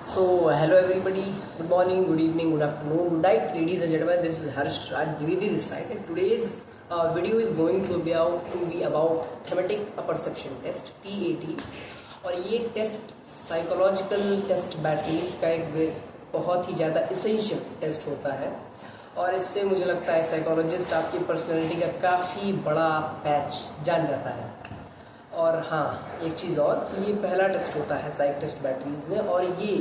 So, hello everybody, good morning, good evening, good afternoon, good night, ladies and gentlemen. This is Harsh Raj Dwivedi this side, and today's video is going to be about thematic perception test (TAT). और ये test psychological test batteries का एक बहुत ही ज़्यादा essential test होता है, और इससे मुझे लगता है साइकोलॉजिस्ट आपकी पर्सनैलिटी का काफ़ी बड़ा पैच जान जाता है। और हाँ, एक चीज़ और कि ये पहला टेस्ट होता है साइक टेस्ट बैटरीज में, और ये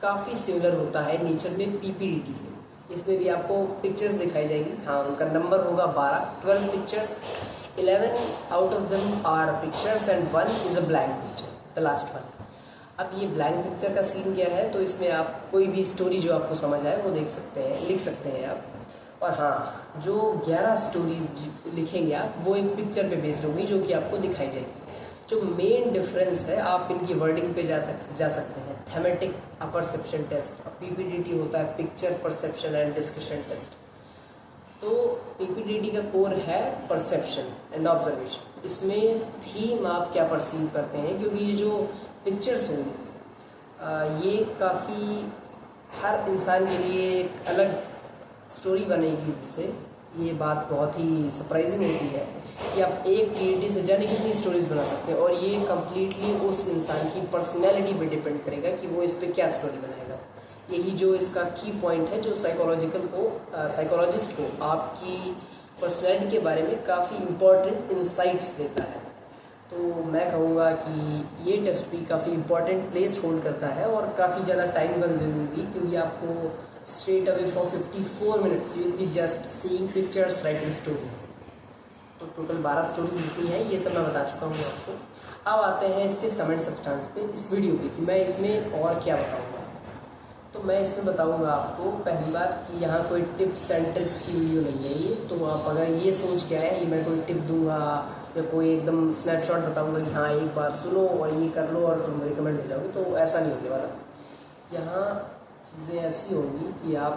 काफ़ी सिमिलर होता है नेचर में पीपीडीटी से। इसमें भी आपको पिक्चर्स दिखाई जाएगी। हाँ, उनका नंबर होगा 12 pictures, 11 out of them are pictures and 1 is a blank picture, the last one. अब ये ब्लैंक पिक्चर का सीन क्या है, तो इसमें आप कोई भी स्टोरी जो आपको समझ आए वो देख सकते हैं, लिख सकते हैं आप। और हाँ, जो 11 स्टोरीज लिखेंगे आप वो एक पिक्चर पे बेस्ड होगी जो कि आपको दिखाई जाएगी। जो मेन डिफरेंस है, आप इनकी वर्डिंग पे जा सकते हैं। थेमेटिक परसेप्शन टेस्ट, पीपीडीटी होता है picture perception and discussion test. तो पीपीडीटी का कोर है परसेप्शन एंड ऑब्जर्वेशन। इसमें थीम आप क्या परसीव करते हैं, क्योंकि ये जो पिक्चर्स होंगी ये काफ़ी हर इंसान के लिए एक अलग स्टोरी बनेगी। इससे ये बात बहुत ही सरप्राइजिंग होती है कि आप एक टीएटी से जाने कितनी स्टोरीज बना सकते हैं, और ये कम्प्लीटली उस इंसान की पर्सनैलिटी पे डिपेंड करेगा कि वो इस पर क्या स्टोरी बनाएगा। यही जो इसका की पॉइंट है, जो साइकोलॉजिस्ट को आपकी पर्सनैलिटी के बारे में काफ़ी इम्पोर्टेंट इंसाइट्स देता है। तो मैं कहूँगा कि ये टेस्ट भी काफ़ी इम्पोर्टेंट प्लेस होल्ड करता है और काफ़ी ज़्यादा टाइम कंज्यूमिंग भी, क्योंकि आपको straight away for 54 minutes you will be just seeing pictures, writing stories। तो टोटल 12 स्टोरीज लिखनी है, ये सब मैं बता चुका हूँ आपको। अब आते हैं इसके सम एंड सब्सटेंस पे, इस वीडियो पे, कि मैं इसमें और क्या बताऊँगा। तो मैं इसमें बताऊँगा आपको पहली बात कि यहाँ कोई टिप्स एंड ट्रिक्स की वीडियो नहीं है ये। तो आप अगर ये सोच के आए कि मैं कोई टिप दूंगा या कोई एकदम स्नैपशॉट बताऊँगा कि हाँ एक बार सुनो और ये कर लो और तुम रिकमेंड हो जाओगे, तो ऐसा नहीं होने वाला। यहाँ चीज़ें ऐसी होंगी कि आप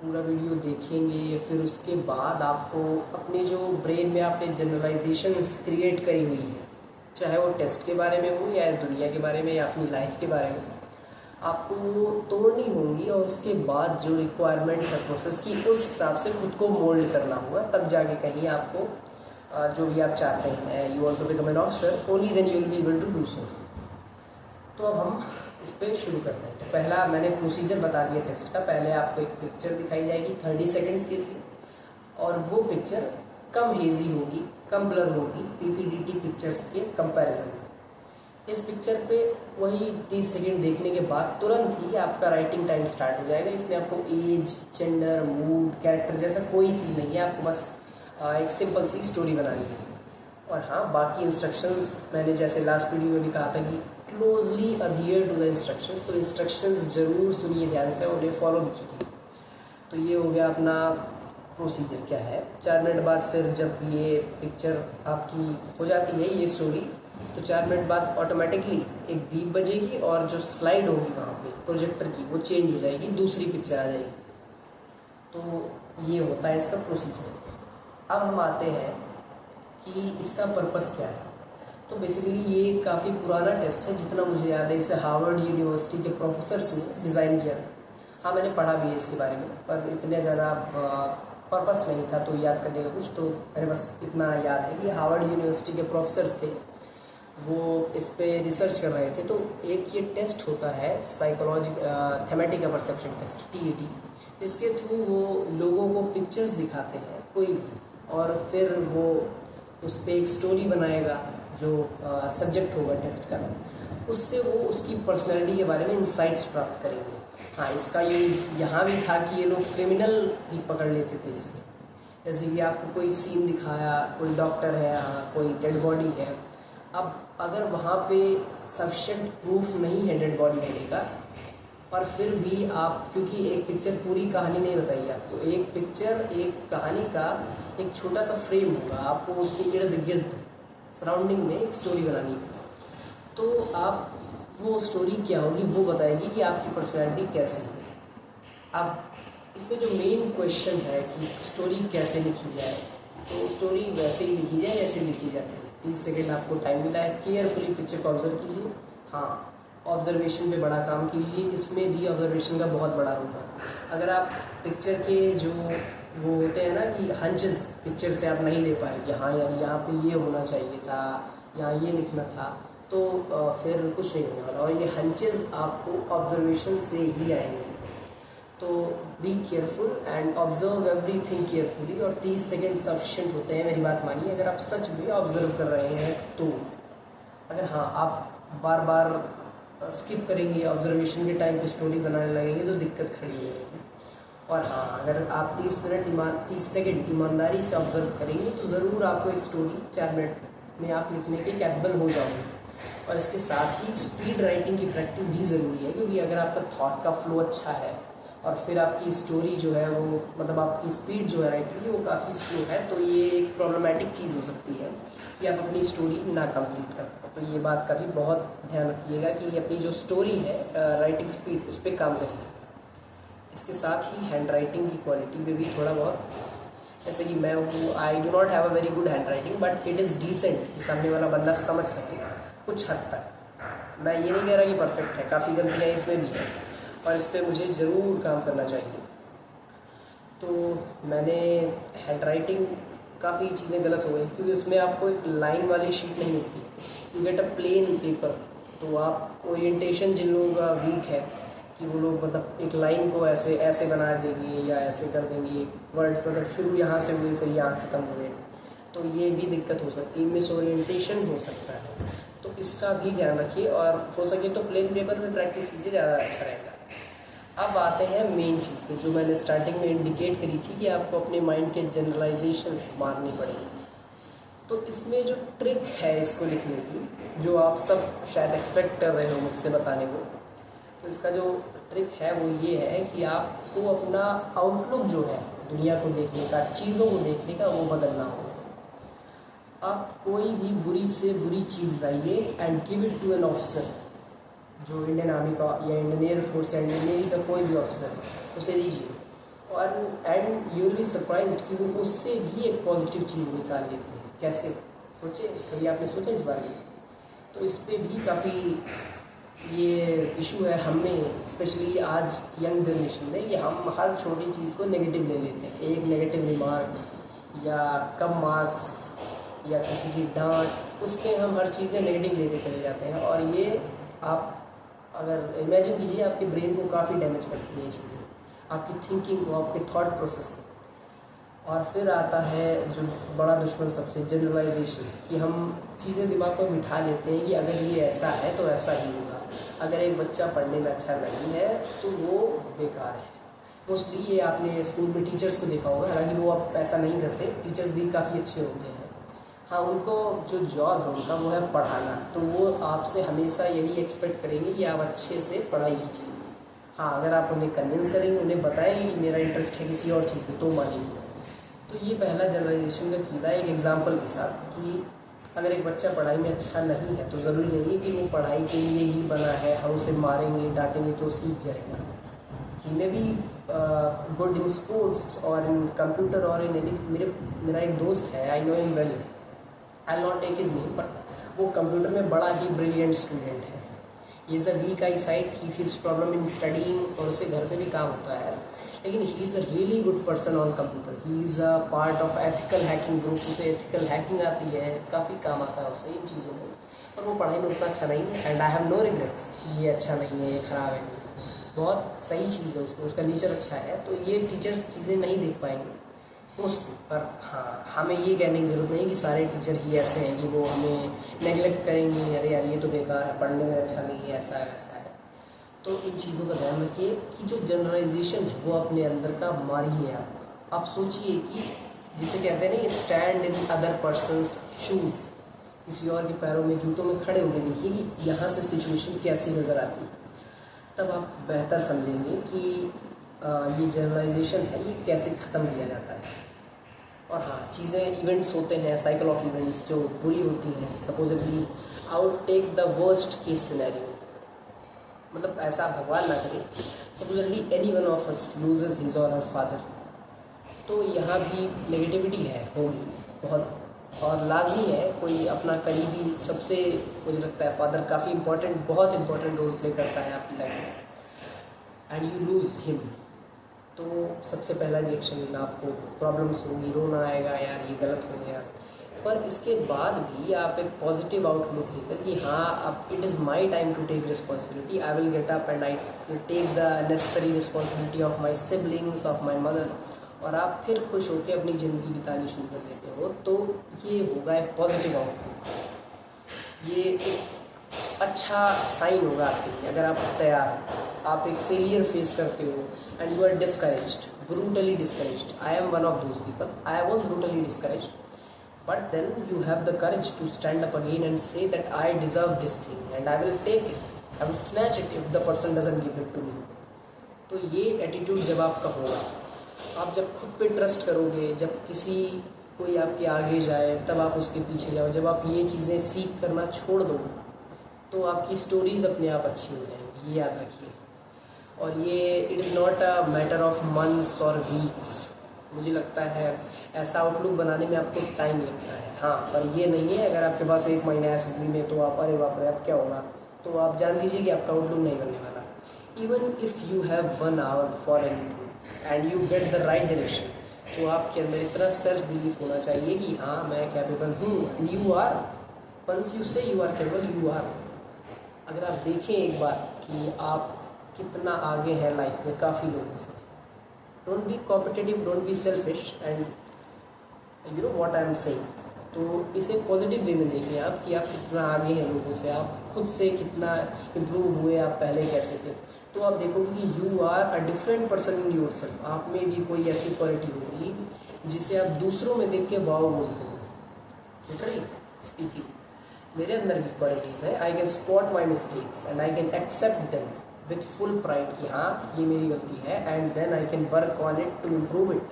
पूरा वीडियो देखेंगे, फिर उसके बाद आपको अपने जो ब्रेन में आपने जनरलाइजेशंस क्रिएट करी हुई है, चाहे वो टेस्ट के बारे में हो या दुनिया के बारे में या अपनी लाइफ के बारे में, आपको वो तोड़नी होंगी। और उसके बाद जो रिक्वायरमेंट है प्रोसेस की, उस हिसाब से खुद को मोल्ड करना होगा, तब जाके कहीं आपको जो भी आप चाहते हैं, you want to become an officer, only then you will be able to do so. तो अब हम इस पर शुरू करते हैं। तो पहला मैंने प्रोसीजर बता दिया टेस्ट का। पहले आपको एक पिक्चर दिखाई जाएगी 30 सेकंड्स के लिए, और वो पिक्चर कम हेजी होगी, कम ब्लर होगी पीपीडीटी पिक्चर्स के कंपैरिजन में। इस पिक्चर पे वही 30 सेकंड देखने के बाद तुरंत ही आपका राइटिंग टाइम स्टार्ट हो जाएगा। इसमें आपको एज, जेंडर, मूड, कैरेक्टर जैसा कोई सीन नहीं है, आपको बस एक सिंपल सी स्टोरी बनानी है। और हाँ, बाकी इंस्ट्रक्शंस मैंने जैसे लास्ट वीडियो में भी कहा था कि closely adhere to the instructions, तो इंस्ट्रक्शंस जरूर सुनिए ध्यान से और उन्हें फॉलो भी कीजिए। तो ये हो गया अपना प्रोसीजर क्या है। 4 मिनट बाद फिर जब ये पिक्चर आपकी हो जाती है, ये स्टोरी, तो 4 मिनट बाद ऑटोमेटिकली एक बीप बजेगी और जो स्लाइड होगी वहाँ पे प्रोजेक्टर की, वो चेंज हो जाएगी, दूसरी पिक्चर आ जाएगी। तो ये होता है इसका प्रोसीजर। अब हम आते हैं कि इसका पर्पस क्या है। तो बेसिकली ये काफ़ी पुराना टेस्ट है, जितना मुझे याद है इसे हार्वर्ड यूनिवर्सिटी के प्रोफेसर्स ने डिज़ाइन किया था। हाँ, मैंने पढ़ा भी है इसके बारे में, पर इतने ज़्यादा पर्पस नहीं था तो याद करने का कुछ। तो मेरे बस इतना याद है कि हार्वर्ड यूनिवर्सिटी के प्रोफेसर थे, वो इस पर रिसर्च कर रहे थे। तो एक ये टेस्ट होता है थेमेटिक परसेप्शन टेस्ट, TAT। इसके थ्रू वो लोगों को पिक्चर्स दिखाते हैं कोई भी, और फिर वो उस पर एक स्टोरी बनाएगा जो सब्जेक्ट होगा टेस्ट का। उससे वो उसकी पर्सनैलिटी के बारे में इंसाइट्स प्राप्त करेंगे। हाँ, इसका यूज़ यहाँ भी था कि ये लोग क्रिमिनल भी पकड़ लेते थे इससे। जैसे कि आपको कोई सीन दिखाया, कोई डॉक्टर है, हाँ कोई डेड बॉडी है। अब अगर वहाँ पे सफिशिएंट प्रूफ नहीं है डेड बॉडी होने का, और फिर भी आप, क्योंकि एक पिक्चर पूरी कहानी नहीं बताइए आपको, एक पिक्चर एक कहानी का एक छोटा सा फ्रेम होगा, आपको उसके इर्द गिर्द सराउंडिंग में एक स्टोरी बनानी है। तो आप वो स्टोरी क्या होगी वो बताएगी कि आपकी पर्सनैलिटी कैसी है। अब इसमें जो मेन क्वेश्चन है कि स्टोरी कैसे लिखी जाए, तो स्टोरी वैसे ही लिखी जाए जैसे लिखी जाती है। 30 सेकंड आपको टाइम मिला है, केयरफुली पिक्चर को ऑब्जर्व कीजिए। हाँ, ऑब्जर्वेशन पे बड़ा काम कीजिए, इसमें भी ऑब्जर्वेशन का बहुत बड़ा रोल है। अगर आप पिक्चर के जो वो होते हैं ना कि हंचेस पिक्चर से आप नहीं ले पाए कि हाँ यार यहाँ पे ये होना चाहिए था, यहाँ ये लिखना था, तो फिर कुछ नहीं होने वाला। और ये हंचेस आपको ऑब्जर्वेशन से ही आएंगे। तो be careful and observe everything carefully. और 30 सेकेंड सफिशिएंट होते हैं, मेरी बात मानिए। अगर आप सच में ऑब्जर्व कर रहे हैं तो अगर हाँ आप बार बार स्किप करेंगे ऑब्जर्वेशन के टाइम पे स्टोरी बनाने लगेंगे तो दिक्कत खड़ी हो जाएगी। और हाँ अगर आप 30 सेकेंड ईमानदारी से ऑब्जर्व करेंगे तो ज़रूर आपको एक स्टोरी 4 मिनट में आप लिखने के कैपेबल हो जाओगे। और इसके साथ ही स्पीड राइटिंग की प्रैक्टिस भी ज़रूरी है, क्योंकि अगर आपका थॉट का फ्लो अच्छा है और फिर आपकी स्टोरी जो है वो मतलब आपकी स्पीड जो है राइटिंग की वो काफ़ी स्लो है, तो ये एक प्रॉब्लमेटिक चीज़ हो सकती है कि आप अपनी स्टोरी ना कंप्लीट कर पाओ। तो ये बात का भी बहुत ध्यान रखिएगा कि अपनी जो स्टोरी है राइटिंग स्पीड उस पर काम करिए। इसके साथ ही हैंड राइटिंग की क्वालिटी पे भी थोड़ा बहुत, जैसे कि मैं हूँ, I do not have a very good hand writing but it is decent कि सामने वाला बंदा समझ सके कुछ हद तक। मैं ये नहीं कह रहा कि परफेक्ट है, काफ़ी गलतियाँ इसमें भी हैं और इस पर मुझे ज़रूर काम करना चाहिए। तो मैंने हैंड राइटिंग काफ़ी चीज़ें गलत हो गई, क्योंकि उसमें आपको एक लाइन वाली शीट नहीं मिलती, you get a plain paper. तो आप ओरिएंटेशन जिन लोगों का वीक है कि वो लोग मतलब एक लाइन को ऐसे ऐसे बना देंगे या ऐसे कर देंगे, वर्ड्स मतलब शुरू यहाँ से हुए फिर यहाँ ख़त्म हुए, तो ये भी दिक्कत हो सकती है, मिस ओरिएंटेशन हो सकता है। तो इसका भी ध्यान रखिए और हो सके तो प्लेन पेपर में प्रैक्टिस कीजिए, ज़्यादा अच्छा रहेगा। अब आते हैं मेन चीज़ पे, जो मैंने स्टार्टिंग में इंडिकेट करी थी कि आपको अपने माइंड के जनरलाइजेशंस मारनी पड़ेगी। तो इसमें जो ट्रिक है इसको लिखने की, जो आप सब शायद एक्सपेक्ट कर रहे हो मुझसे बताने को, तो इसका जो ट्रिक है वो ये है कि आपको अपना आउटलुक जो है दुनिया को देखने का, चीज़ों को देखने का, वो बदलना होगा। आप कोई भी बुरी से बुरी चीज़ लाइए and give it to an officer, जो इंडियन आर्मी का या इंडियन एयरफोर्स या इंडियन नेवी का कोई भी ऑफिसर है उसे दीजिए, और and you will be surprised कि वो उससे भी एक पॉजिटिव चीज़ निकाल लेते हैं। कैसे, सोचे कभी आपने सोचा इस बारे में? तो इस पर भी काफ़ी ये इशू है हमें, स्पेशली आज यंग जनरेशन में, कि हम हर छोटी चीज़ को नेगेटिव ले लेते हैं। एक नेगेटिव रिमार्क या कम मार्क्स या किसी की डांट, उस पर हम हर चीज़ें नेगेटिव लेते चले जाते हैं, और ये आप अगर इमेजिन कीजिए आपके ब्रेन को काफ़ी डैमेज करती है ये चीज़ें, आपकी थिंकिंग को, आपके थॉट प्रोसेस को। और फिर आता है जो बड़ा दुश्मन सबसे, जनरलाइजेशन, कि हम चीज़ें दिमाग में बिठा लेते हैं कि अगर ये ऐसा है तो ऐसा ही होगा। अगर एक बच्चा पढ़ने में अच्छा नहीं है तो वो बेकार है। मोस्टली ये आपने स्कूल में टीचर्स को देखा होगा, हालांकि वो अब ऐसा नहीं करते, टीचर्स भी काफ़ी अच्छे होते हैं। हाँ, उनको जो जॉब है उनका वो है पढ़ाना, तो वो आपसे हमेशा यही एक्सपेक्ट करेंगे कि आप अच्छे से पढ़ाई कीजिए। हाँ, अगर आप उन्हें कन्विंस करेंगे, उन्हें बताएंगे कि मेरा इंटरेस्ट है किसी और चीज़ में, तो मानेंगे। तो ये पहला जनरलाइजेशन का कीड़ा है, एक एग्जांपल के साथ, कि अगर एक बच्चा पढ़ाई में अच्छा नहीं है तो ज़रूरी नहीं है कि वो पढ़ाई के लिए ही बना है, हम उसे मारेंगे डांटेंगे तो सीख जाएगा। He may be good in sports और इन कंप्यूटर और इन एनीथिंग। मेरा एक दोस्त है, I know him well, I not take his name, but वो कंप्यूटर में बड़ा ही ब्रिलियंट स्टूडेंट है। He is a weak eye sight, he feels problem in studying, और उससे घर पे भी काम होता है, लेकिन he is a really good person on computer. He is a part of ethical hacking group, उसे एथिकल हैकिंग आती है, काफ़ी काम आता है उसे इन चीज़ों में, और वो पढ़ाई में उतना अच्छा नहीं है। And I have no regrets कि ये अच्छा नहीं है, ये ख़राब है, बहुत सही चीज़ है उसमें, उसका नेचर अच्छा है। तो ये टीचर्स चीज़ें नहीं देख पाएंगे मोस्टली। पर हाँ, हमें ये कहने की ज़रूरत नहीं कि सारे टीचर ही ऐसे हैं कि वो हमें नेगलेक्ट करेंगे, अरे यार ये तो बेकार है, पढ़ने में अच्छा नहीं है, ऐसा है वैसा है। तो इन चीज़ों का ध्यान रखिए कि जो जनरलाइजेशन है वो अपने अंदर का मारिए। आप सोचिए कि जिसे कहते हैं ना, stand in other persons shoes, किसी और के पैरों में, जूतों में खड़े होकर देखिए कि यहाँ से सिचुएशन कैसी नज़र आती है। तब आप बेहतर समझेंगे कि ये जनरलाइजेशन है ये कैसे ख़त्म किया जाता है। और हाँ, चीज़ें, इवेंट्स होते हैं, साइकिल ऑफ इवेंट्स जो बुरी होती हैं, supposedly I would take the worst case scenario, मतलब ऐसा भगवान ना करे, supposedly any one of us loses his or her father, तो यहाँ भी नेगेटिविटी है, होगी बहुत, और लाजमी है कोई अपना करीबी, सबसे मुझे लगता है फादर काफ़ी इम्पोर्टेंट, बहुत इम्पोर्टेंट रोल प्ले करता है आपकी लाइफ में, एंड यू लूज़ हिम, तो सबसे पहला रिएक्शन आपको प्रॉब्लम्स होगी, रोना आएगा, यार ये गलत हो गया। पर इसके बाद भी आप एक पॉजिटिव आउटलुक लेकर कि हाँ अब it is my time to take responsibility, I will get up and I take the necessary responsibility of my siblings, of my mother, और आप फिर खुश होकर अपनी ज़िंदगी बितानी शुरू कर देते हो, तो ये होगा एक पॉजिटिव आउटलुक। ये एक अच्छा साइन होगा आपके लिए अगर आप तैयार हो। आप एक फेलियर फेस करते हो and you are discouraged, brutally discouraged. I am one of those people, I was brutally discouraged, but then you have the courage to stand up again and say that I deserve this thing and I will take it, I will snatch it if the person doesn't give it to me। तो ये attitude जब आपका होगा, आप जब खुद पे trust करोगे, जब किसी कोई आपके आगे जाए तब आप उसके पीछे जाओ, जब आप ये चीज़ें सीख करना छोड़ दो तो आपकी स्टोरीज अपने आप अच्छी हो जाएंगी, ये याद रखिए। और ये it is not a matter of months और वीक्स। मुझे लगता है ऐसा आउटलुक बनाने में आपको टाइम लगता है, हाँ, पर ये नहीं है अगर आपके पास 1 महीना है जिंदगी में तो आप अरे बाप रे अब क्या होगा, तो आप जान लीजिए कि आपका आउटलुक नहीं बनने वाला। Even if you have 1 hour for anything and you get the right direction, तो आपके अंदर इतना सेल्फ बिलीफ होना चाहिए कि हाँ मैं कैपेबल हूँ, and you are, once you say you are capable, you are. अगर आप देखें एक बार कि आप कितना आगे हैं लाइफ में काफ़ी लोगों से, don't be competitive, don't be selfish, and you know what I am saying. तो इसे पॉजिटिव वे में देखिए आप कि आप कितना आगे हैं लोगों से, आप खुद से कितना इम्प्रूव हुए, आप पहले कैसे थे। तो आप देखोगे कि you are a different person in yourself. आप में भी कोई ऐसी क्वालिटी होगी जिसे आप दूसरों में देख के वाव बोलते हो। लिटरली स्पीकिंग मेरे अंदर भी क्वालिटीज़ हैं। I can spot my mistakes and I can accept them with full pride कि हाँ ये मेरी गलती है, and then I can work on it to improve it.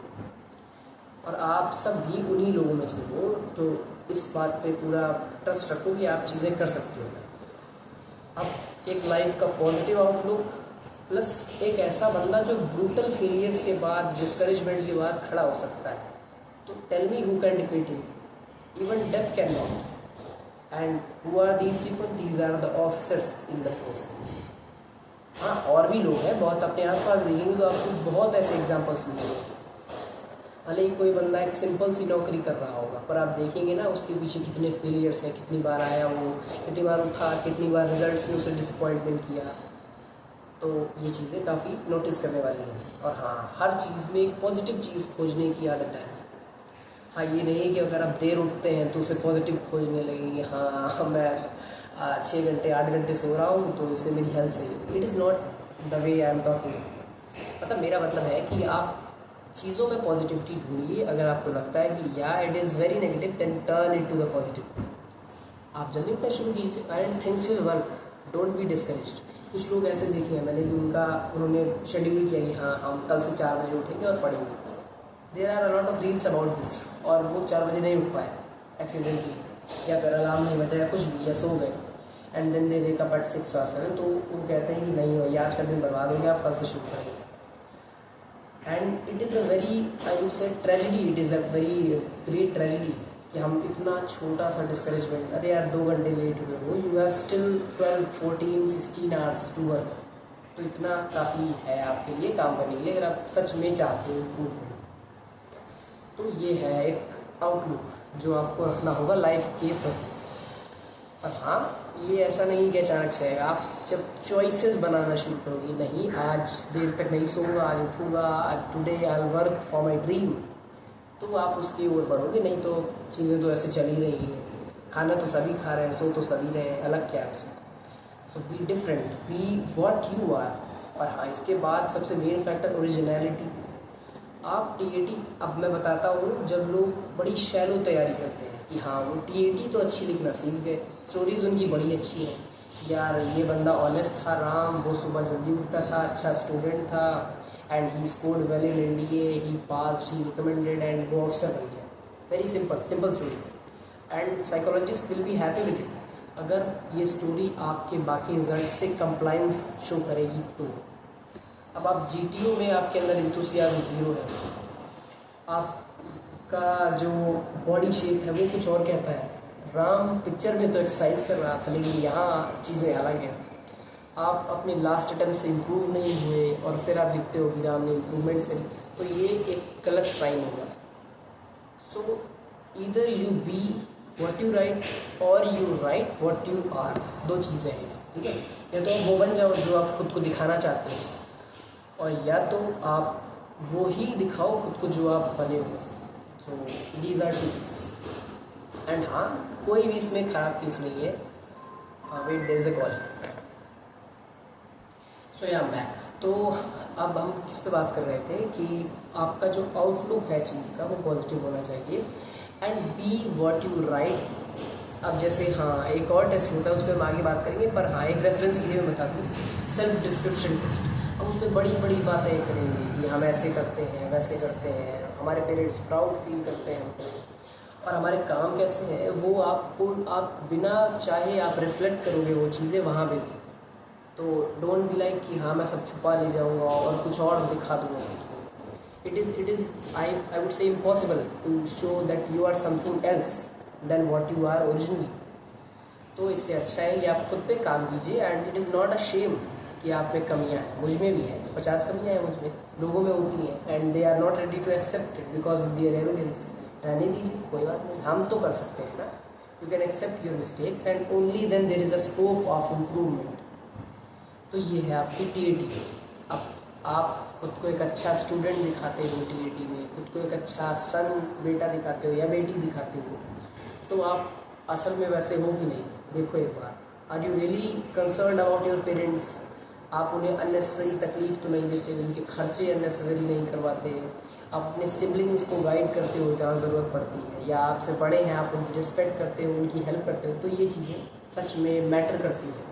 और आप सब भी उन्हीं लोगों में से हो, तो इस बात पे पूरा ट्रस्ट रखो कि आप चीज़ें कर सकते हो। अब एक लाइफ का पॉजिटिव आउटलुक प्लस एक ऐसा बंदा जो ब्रूटल फेलियर्स के बाद, डिस्करेजमेंट के बाद खड़ा हो सकता है, तो tell me who can defeat him, even death cannot. And who are these people? These are the officers in the force. हाँ, और भी लोग हैं, बहुत अपने आसपास देखेंगे तो आपको बहुत ऐसे एग्जांपल्स मिलेंगे। भले ही कोई बंदा एक सिंपल सी नौकरी कर रहा होगा, पर आप देखेंगे ना उसके पीछे कितने फेलियर्स हैं, कितनी बार आया वो, कितनी बार उठा, कितनी बार रिजल्ट्स ने उसे डिसअपॉइंटमेंट किया। तो ये चीज़ें काफ़ी नोटिस करने वाली हैं। और हाँ, हर चीज़ में एक पॉजिटिव चीज़ खोजने की आदत है। हाँ, ये नहीं है कि अगर आप देर उठते हैं तो उसे पॉजिटिव खोजने लगेंगे, हाँ मैं 6 घंटे 8 घंटे सो रहा हूँ तो इससे मेरी हेल्थ सही। It is not the way I am talking. मतलब मेरा मतलब है कि आप चीज़ों में पॉजिटिविटी ढूंढिए। अगर आपको लगता है कि या it is very negative, then turn it to the positive. आप जल्दी उठना शुरू कीजिए and things will work. Don't be discouraged. कुछ लोग ऐसे देखे हैं मैंने कि उन्होंने शेड्यूल किया कि हाँ हम कल से 4 बजे उठेंगे और पढ़ेंगे। There are a lot of reels about this, और वो 4 बजे नहीं उठ पाए एक्सीडेंटली, या फिर अलार्म नहीं बजा या कुछ भी, या सो गए, and then they wake up at 6 or 7। तो वो कहते हैं कि नहीं हो, आज का दिन बर्बाद हो गया, आप कल से शुरू करेंगे। And it is a very, I would से tragedy, it is a very great tragedy कि हम इतना छोटा सा डिस्करेजमेंट, अरे यार 2 घंटे लेट हुए हो, you have still 12, 14, 16 hours to work. तो इतना काफ़ी है आपके लिए काम करने के लिए अगर आप सच में चाहते हो इम्प्रूवमेंट। तो ये है एक आउटलुक जो आपको रखना होगा लाइफ के प्रति। और हाँ, ये ऐसा नहीं कि अचानक से आएगा। आप जब चॉइसेस बनाना शुरू करोगे, नहीं आज देर तक नहीं सोऊंगा, आज उठूंगा, today I will work for my dream, तो आप उसकी ओर बढ़ोगे। नहीं तो चीज़ें तो ऐसे चल ही रही हैं, खाना तो सभी खा रहे हैं, सो तो सभी रहे हैं, अलग क्या है उसमें। So be different, be what you are. और हाँ, इसके बाद सबसे मेन फैक्टर ओरिजिनलिटी। आप टीएटी, अब मैं बताता हूँ, जब लोग बड़ी शैलो तैयारी करते हैं कि हाँ वो टीएटी तो अच्छी लिखना सीख गए, स्टोरीज उनकी बड़ी अच्छी हैं, यार ये बंदा ऑनेस्ट था राम, वो सुबह जल्दी उठता था, अच्छा स्टूडेंट था, and he scored well in NDA, he pass, he recommended and वो ऑफिसर बन गया। Very simple story, and psychologist will be happy with it. अगर ये स्टोरी आपके बाकी रिजल्ट से कंप्लाइंस शो करेगी तो। अब आप जीटीओ में आपके अंदर इंथुसियाज्म 0 है, आप का जो बॉडी शेप है वो कुछ और कहता है। राम पिक्चर में तो एक्सरसाइज कर रहा था, लेकिन यहाँ चीज़ें अलग हैं। आप अपने लास्ट अटेम्प्ट से इम्प्रूव नहीं हुए और फिर आप लिखते हो कि राम ने इम्प्रूवमेंट्स करी, तो ये एक गलत साइन होगा। So either you be what you write और you write what you are, दो चीज़ें हैं इसमें, ठीक है। या तो आप वो बन जाओ जो आप खुद को दिखाना चाहते हो, और या तो आप वो ही दिखाओ खुद को जो आप बने हो। So these are two things. And हाँ, कोई भी इसमें ख़राब चीज़ नहीं है। Wait, there is a call. So yeah back. तो अब हम किस पे बात कर रहे थे कि आपका जो आउटलुक है चीज़ का वो पॉजिटिव होना चाहिए। And B what you right. अब जैसे हाँ, एक और टेस्ट होता है, उस पर हम आगे बात करेंगे, पर हाँ एक रेफरेंस के लिए मैं बता दूँ, सेल्फ डिस्क्रिप्शन टेस्ट। हम उसमें बड़ी बड़ी बातें करेंगे कि हम ऐसे करते हैं, वैसे करते हैं, हमारे पेरेंट्स प्राउड फील करते हैं हमको, और हमारे काम कैसे हैं वो आप बिना चाहे आप रिफ्लेक्ट करोगे वो चीज़ें वहाँ पे भी। तो डोंट बी लाइक कि हाँ मैं सब छुपा ले जाऊँगा और कुछ और दिखा दूँगा खुद को। It is I would say impossible to show that you are something else than what you are originally. तो इससे अच्छा है कि आप खुद पे काम कीजिए। And it is not a shame कि आप में कमियाँ हैं, मुझ में भी हैं, 50 कमियाँ हैं मुझ में, लोगों में होती हैं, and they are not ready to accept it because of their arrogance. रहने दीजिए, कोई बात नहीं, हम तो कर सकते हैं ना। You can accept your mistakes and only then there is a scope of improvement. तो ये है आपकी TAT। अब आप खुद को एक अच्छा स्टूडेंट दिखाते हो TAT में, खुद को एक अच्छा सन बेटा दिखाते हो या बेटी दिखाते हो, तो आप असल में वैसे हो कि नहीं, देखो एक बार। Are you really concern about your parents? आप उन्हें अननेसेसरी तकलीफ तो नहीं देते, उनके खर्चे अननेसेसरी नहीं करवाते, आप अपने सिबलिंग्स को गाइड करते हो जहाँ ज़रूरत पड़ती है, या आपसे बड़े हैं आप उनकी रिस्पेक्ट करते हो, उनकी हेल्प करते हो, तो ये चीज़ें सच में मैटर करती हैं।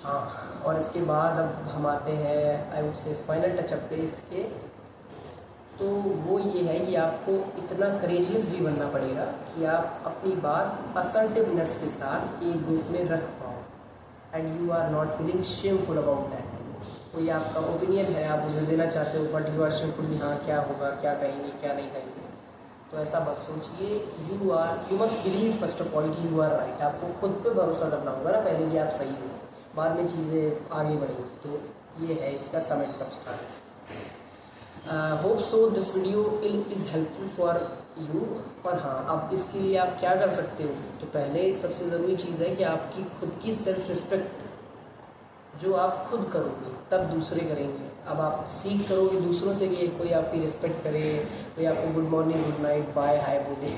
हाँ, और इसके बाद अब हम आते हैं आई वुड से फाइनल टचअप पे इसके। तो वो ये है कि आपको इतना करेजियस भी बनना पड़ेगा कि आप अपनी बात असर्टिवनेस के साथ एक ग्रुप में रख पाओ, and you are not feeling shameful about that. कोई आपका ओपिनियन है, आप उसे देना चाहते हो, बट यू आर शेमफुल, हाँ क्या होगा, क्या कहेंगे, क्या नहीं कहेंगे। तो ऐसा बस सोचिए, you must believe first of all कि यू आर राइट। आपको खुद पे भरोसा करना होगा ना पहले कि आप सही हो, बाद में चीज़ें आगे बढ़ेंगी। तो ये है इसका sum and substance. Hope so this video is helpful for you. और हाँ, अब इसके लिए आप क्या कर सकते हो, तो पहले सबसे ज़रूरी चीज़ है कि आपकी खुद की सेल्फ रिस्पेक्ट जो आप खुद करोगे तब दूसरे करेंगे। अब आप सीख करोगे दूसरों से कि कोई आपकी रिस्पेक्ट करे, कोई आपको good morning, good night, bye, hi बोले,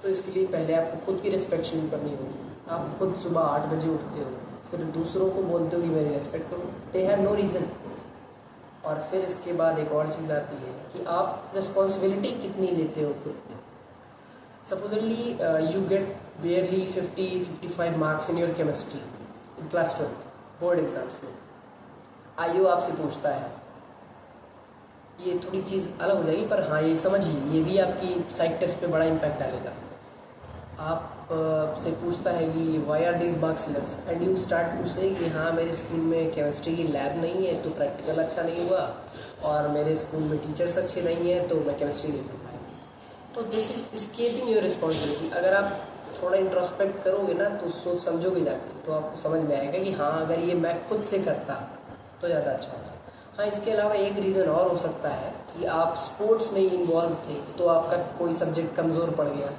तो इसके लिए पहले आपको खुद की रिस्पेक्ट शुरू करनी होगी। आप खुद सुबह 8 बजे उठते हो, फिर दूसरों को बोलते हो कि मेरी रिस्पेक्ट करो, दे हैव नो रीज़न। और फिर इसके बाद एक और चीज़ आती है कि आप रिस्पॉन्सिबिलिटी कितनी लेते हो खुद पे। Supposedly you get बेयरली 50-55 marks in your chemistry in class 12 board exams में। आईओ आपसे पूछता है, ये थोड़ी चीज़ अलग हो जाएगी, पर हाँ ये समझिए, ये भी आपकी साइड टेस्ट पे बड़ा इम्पैक्ट डालेगा। आप से पूछता है कि why are this marks less, and you start to say कि हाँ मेरे स्कूल में केमिस्ट्री की लैब नहीं है तो प्रैक्टिकल अच्छा नहीं हुआ, और मेरे स्कूल में टीचर्स अच्छे नहीं हैं तो मैं केमिस्ट्री नहीं पढ़ पाया। तो this is escaping your responsibility. अगर आप थोड़ा इंट्रोस्पेक्ट करोगे ना, तो सोच समझोगे जाके, तो आपको समझ में आएगा कि हाँ अगर ये मैं खुद से करता तो ज़्यादा अच्छा होता। हाँ, इसके अलावा एक रीज़न और हो सकता है कि आप स्पोर्ट्स में इन्वॉल्व थे, तो आपका कोई सब्जेक्ट कमज़ोर पड़ गया,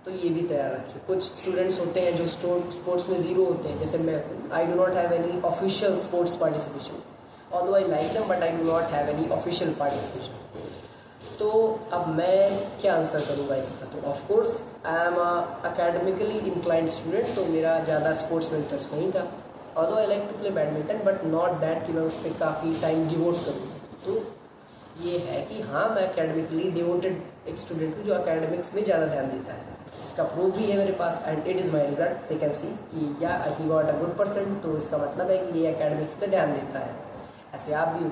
तो ये भी तैयार रखिए। कुछ स्टूडेंट्स होते हैं जो स्पोर्ट्स में ज़ीरो होते हैं, जैसे मैं, I do not have any official sports participation, although I like them but I do not have any official participation. तो अब मैं क्या आंसर करूँगा इसका, तो of course I am academically inclined student, तो मेरा ज़्यादा स्पोर्ट्स में इंटरेस्ट नहीं था। Although I like to play badminton, but not that कि मैं उस पर काफ़ी टाइम डिवोट करूँ। तो ये है कि हाँ मैं अकेडमिकली डिवोटेड एक स्टूडेंट हूँ जो अकेडमिक्स में ज़्यादा ध्यान देता है। इसका प्रूफ भी है मेरे पास, and it is my result. They can see कि yeah he got a good percent, तो इसका मतलब है कि ये एकेडमिक्स पे ध्यान देता है। ऐसे आप भी हो,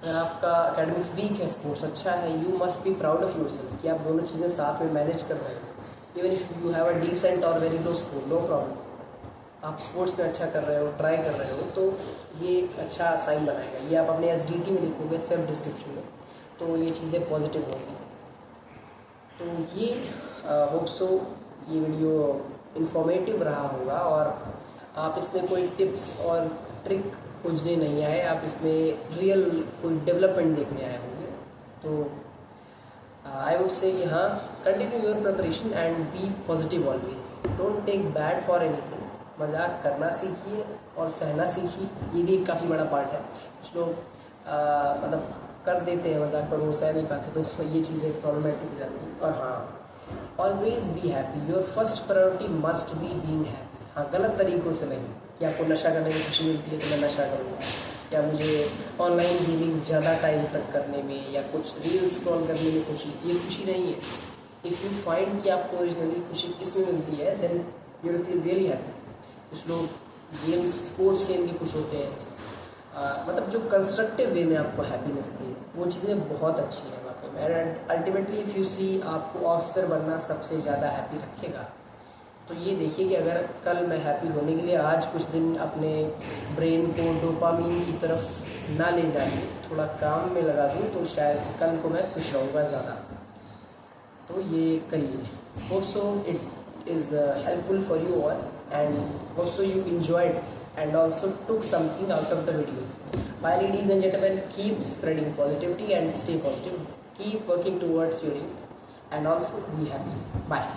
अगर आपका एकेडमिक्स वीक है, स्पोर्ट्स अच्छा है, you must be proud of your self कि आप दोनों चीज़ें साथ में मैनेज कर रहे हो। Even if you have a decent और very low score, no problem, आप स्पोर्ट्स में अच्छा कर रहे हो, ट्राई कर रहे हो, तो ये एक अच्छा साइन बनाएगा। ये आप अपने SDT में लिखोगे, सेल्फ डिस्क्रिप्शन में, तो ये चीज़ें पॉजिटिव होंगी। तो ये होप सो ये वीडियो इंफॉर्मेटिव रहा होगा और आप इसमें कोई टिप्स और ट्रिक खोजने नहीं आए, आप इसमें रियल कोई डेवलपमेंट देखने आए होंगे। तो आई वुड से हाँ, continue your preparation and be positive always, don't take bad for anything. मजाक करना सीखिए और सहना सीखिए, ये भी एक काफ़ी बड़ा पार्ट है। कुछ लोग मतलब कर देते हैं मजाक पर वो सह नहीं पाते, तो ये चीज़ें प्रॉब्लमेटिक हो जाती हैं। और हाँ, always be happy, your first priority must be being happy. हाँ, गलत तरीक़ों से नहीं कि आपको नशा करने में खुशी मिलती है तो मैं नशा करूँगा, या मुझे ऑनलाइन गेमिंग ज़्यादा टाइम तक करने में या कुछ रील्स स्क्रॉल करने में खुशी, ये खुशी नहीं है। इफ़ यू फाइंड कि आपको ओरिजिनली खुशी किस में मिलती है, then you will feel really happy. कुछ लोग गेम्स स्पोर्ट्स खेल के खुश होते हैं, मतलब जो कंस्ट्रक्टिव वे में आपको हैप्पीनेस दी, वो चीज़ें बहुत अच्छी हैं वाकई में। And ultimately if you see, आपको ऑफिसर बनना सबसे ज़्यादा हैप्पी रखेगा। तो ये देखिए कि अगर कल मैं हैप्पी होने के लिए आज कुछ दिन अपने ब्रेन को डोपामीन की तरफ ना ले जाके थोड़ा काम में लगा दूँ, तो शायद कल को मैं खुश रहूँगा ज़्यादा। तो ये करिए। Hope so it is helpful for you all and hope so you enjoyed and also took something out of the video. Bye ladies and gentlemen, keep spreading positivity and stay positive, keep working towards your dreams and also be happy. Bye.